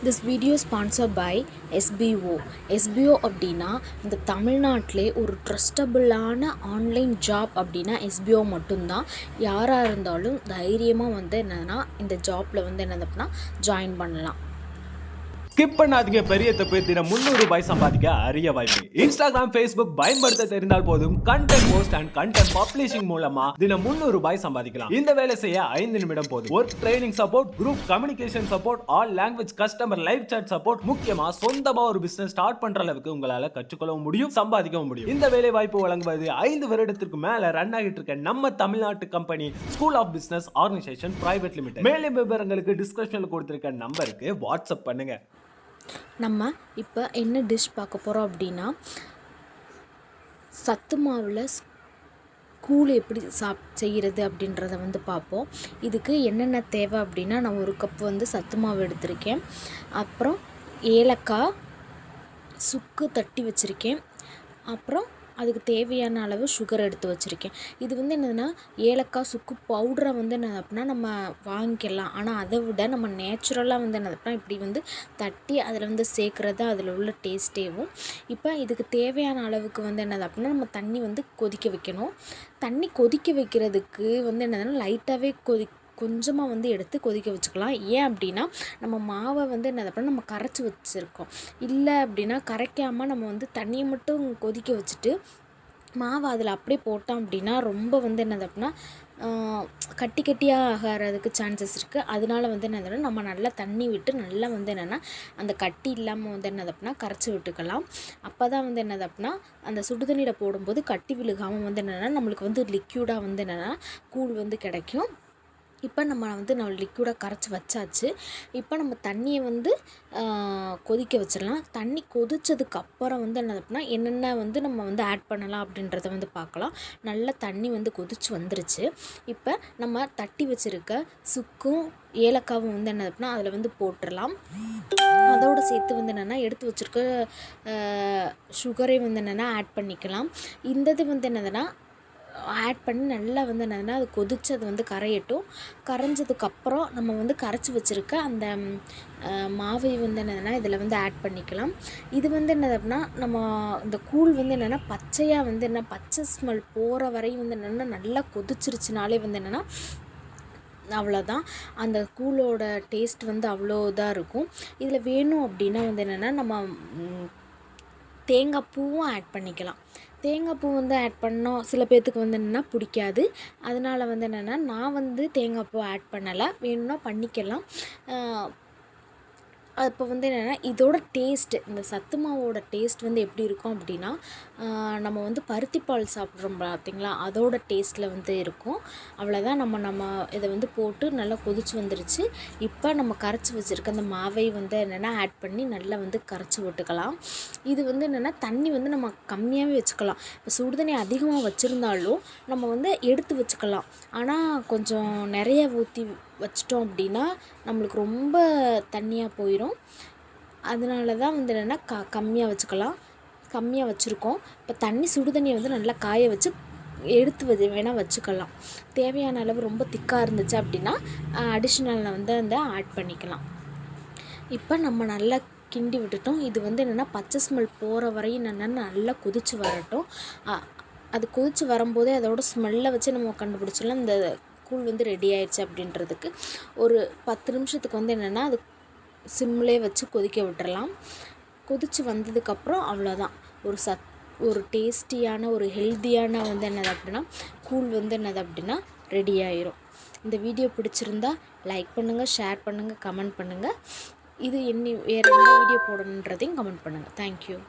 This video sponsor by SPO. SPO அப்படின்னா இந்த தமிழ்நாட்டிலே ஒரு ட்ரஸ்டபுளான ஆன்லைன் ஜாப் அப்படின்னா எஸ்பிஓ மட்டும்தான். யாராக இருந்தாலும் தைரியமாக வந்து என்னன்னா இந்த ஜாப்பில் வந்து என்னது அப்படின்னா ஜாயின் பண்ணலாம். ஸ்கிப் பண்ணாதீங்க, பெரிய தப்பு. தினம் 300 ரூபாய் சம்பாதிக்க அரிய வாய்ப்பு. இன்ஸ்டாகிராம், ஃபேஸ்புக் பயன்படுத்த தெரிந்தால் போதும் content post and content publishing மூலமா தினம் 300 ரூபாய் சம்பாதிக்கலாம். இந்த வேலை செய்ய 5 நிமிடம் போதும். Work training support, group communication support, all language customer live chat support, முக்கியமா சொந்தமா ஒரு பிசினஸ் ஸ்டார்ட் பண்ற அளவுக்கு உங்களால கற்றுக்கொள்ளவும் முடியும், சம்பாதிக்கவும் முடியும். இந்த வேலை வாய்ப்பு வழங்குவது 5 வருடத்திற்கு மேல ரன் ஆகிட்டு இருக்க நம்ம தமிழ்நாட்டு company school of business organisation private limited. மேலும் விவரங்களுக்கு டிஸ்கிரிப்ஷன்ல கொடுத்திருக்க நம்பருக்கு வாட்ஸ்அப் பண்ணுங்க. நம்ம இப்போ என்ன டிஷ் பார்க்க போகிறோம் அப்படின்னா சத்து மாவில் கூழ் எப்படி செய்கிறது அப்படின்றத வந்து பார்ப்போம். இதுக்கு என்னென்ன தேவை அப்படின்னா நான் 1 கப் வந்து சத்து மாவு எடுத்திருக்கேன். அப்புறம் ஏலக்காய், சுக்கு தட்டி வச்சுருக்கேன். அப்புறம் அதுக்கு தேவையான அளவு சுகர் எடுத்து வச்சுருக்கேன். இது வந்து என்னதுன்னா ஏலக்காய், சுக்கு பவுடரை வந்து என்ன அப்படின்னா நம்ம வாங்கிக்கலாம். ஆனால் அதை விட நம்ம நேச்சுரலாக வந்து என்ன அப்படின்னா இப்படி வந்து தட்டி அதில் வந்து சேர்க்குறது அதில் உள்ள டேஸ்ட்டேவும். இப்போ இதுக்கு தேவையான அளவுக்கு வந்து என்னது அப்படின்னா நம்ம தண்ணி வந்து கொதிக்க வைக்கணும். தண்ணி கொதிக்க வைக்கிறதுக்கு வந்து என்னதுன்னா லைட்டாகவே கொஞ்சமாக வந்து எடுத்து கொதிக்க வச்சுக்கலாம். ஏன் அப்படின்னா நம்ம மாவை வந்து என்னது அப்படின்னா நம்ம கரைச்சி வச்சுருக்கோம். இல்லை அப்படின்னா கரைக்காமல் நம்ம வந்து தண்ணியை மட்டும் கொதிக்க வச்சுட்டு மாவை அதில் அப்படியே போட்டோம் அப்படின்னா ரொம்ப வந்து என்னது அப்படின்னா கட்டி கட்டியாக ஆகிறதுக்கு சான்சஸ் இருக்குது. அதனால வந்து என்னதுன்னா நம்ம நல்லா தண்ணி விட்டு நல்லா வந்து என்னென்னா அந்த கட்டி இல்லாமல் வந்து என்னது அப்படின்னா கரைச்சி விட்டுக்கலாம். அப்போ தான் வந்து என்னது அப்படின்னா அந்த சுடுதண்ணீரை போடும்போது கட்டி விழுகாமல் வந்து என்னென்னா நம்மளுக்கு வந்து லிக்யூடாக வந்து என்னென்னா கூழ் வந்து கிடைக்கும். இப்போ நம்ம லிக்யூடாக கரைச்சி வச்சாச்சு. இப்போ நம்ம தண்ணியை வந்து கொதிக்க வச்சிடலாம். தண்ணி கொதித்ததுக்கப்புறம் வந்து என்னது அப்படின்னா என்னென்ன வந்து நம்ம வந்து ஆட் பண்ணலாம் அப்படின்றத வந்து பார்க்கலாம். நல்லா தண்ணி வந்து கொதித்து வந்துருச்சு. இப்போ நம்ம தட்டி வச்சுருக்க சுக்கும் ஏலக்காவும் வந்து என்னது அப்படின்னா அதில் வந்து போட்டுடலாம். அதோடு சேர்த்து வந்து என்னென்னா எடுத்து வச்சுருக்க சுகரை வந்து என்னென்னா ஆட் பண்ணிக்கலாம். இந்த இது வந்து என்னதுன்னா ஆட் பண்ணி நல்லா வந்து என்னதுன்னா அது கொதித்து அது வந்து கரையட்டும். கரைஞ்சதுக்கப்புறம் நம்ம வந்து கரைச்சி வச்சுருக்க அந்த மாவை வந்து என்னதுன்னா இதில் வந்து ஆட் பண்ணிக்கலாம். இது வந்து என்னது அப்படின்னா நம்ம இந்த கூழ் வந்து என்னென்னா பச்சையாக வந்து என்ன பச்சை ஸ்மெல் போகிற வரையும் வந்து என்னென்னா நல்லா கொதிச்சிருச்சுனாலே வந்து என்னென்னா அவ்வளோதான். அந்த கூழோட டேஸ்ட் வந்து அவ்வளோ இதாக இருக்கும். இதில் வேணும் அப்படின்னா வந்து என்னென்னா நம்ம தேங்காய் பூவும் ஆட் பண்ணிக்கலாம். தேங்காய் பூ வந்து ஆட் பண்ணோம் சில பேர்த்துக்கு வந்து என்னென்னா பிடிக்காது. அதனால் வந்து என்னென்னா நான் வந்து தேங்காய் பூ ஆட் பண்ணலை. வேணும்னா பண்ணிக்கலாம். அப்போ வந்து என்னென்னா இதோட டேஸ்ட்டு இந்த சத்து மாவோட டேஸ்ட் வந்து எப்படி இருக்கும் அப்படின்னா நம்ம வந்து பருத்திப்பால் சாப்பிட்றோம் பார்த்திங்களா, அதோட டேஸ்ட்டில் வந்து இருக்கும். அவ்வளோதான். நம்ம இதை வந்து போட்டு நல்லா கொதிச்சு வந்துருச்சு. இப்போ நம்ம கரைச்சி வச்சுருக்க அந்த மாவை வந்து என்னென்னா ஆட் பண்ணி நல்லா வந்து கரைச்சி விட்டுக்கலாம். இது வந்து என்னென்னா தண்ணி வந்து நம்ம கம்மியாகவே வச்சுக்கலாம். இப்போ சுடுதண்ணி அதிகமாக வச்சுருந்தாலும் நம்ம வந்து எடுத்து வச்சுக்கலாம். ஆனால் கொஞ்சம் நிறைய ஊற்றி வச்சிட்டோம் அப்படின்னா நம்மளுக்கு ரொம்ப தண்ணியாக போயிடும். அதனால தான் வந்து என்னென்னா கம்மியாக வச்சுக்கலாம். கம்மியாக வச்சுருக்கோம். இப்போ சுடு தண்ணியை வந்து நல்லா காய வச்சு எடுத்து வேணால் வச்சுக்கலாம். தேவையான அளவு ரொம்ப திக்காக இருந்துச்சு அப்படின்னா அடிஷ்னலில் வந்து அந்த ஆட் பண்ணிக்கலாம். இப்போ நம்ம நல்லா கிண்டி விட்டுட்டோம். இது வந்து என்னென்னா பச்சை ஸ்மெல் போகிற வரையும் என்னென்னா நல்லா கொதித்து வரட்டும். அது கொதித்து வரும்போதே அதோட ஸ்மெல்லை வச்சு நம்ம கண்டுபிடிச்சிடலாம் இந்த கூழ் வந்து ரெடி ஆயிடுச்சு அப்படின்றதுக்கு. ஒரு 10 நிமிஷத்துக்கு வந்து என்னென்னா அது சிம்லே வச்சு கொதிக்க விட்டுறலாம். கொதித்து வந்ததுக்கப்புறம் அவ்வளோதான். ஒரு டேஸ்டியான ஒரு ஹெல்த்தியான வந்து என்னது அப்படின்னா கூழ் வந்து என்னது அப்படின்னா ரெடி ஆயிரும். இந்த வீடியோ பிடிச்சிருந்தா லைக் பண்ணுங்கள், ஷேர் பண்ணுங்கள், கமெண்ட் பண்ணுங்கள். இது வேறு என்ன வீடியோ போடணுன்றதையும் கமெண்ட் பண்ணுங்கள். தேங்க்யூ.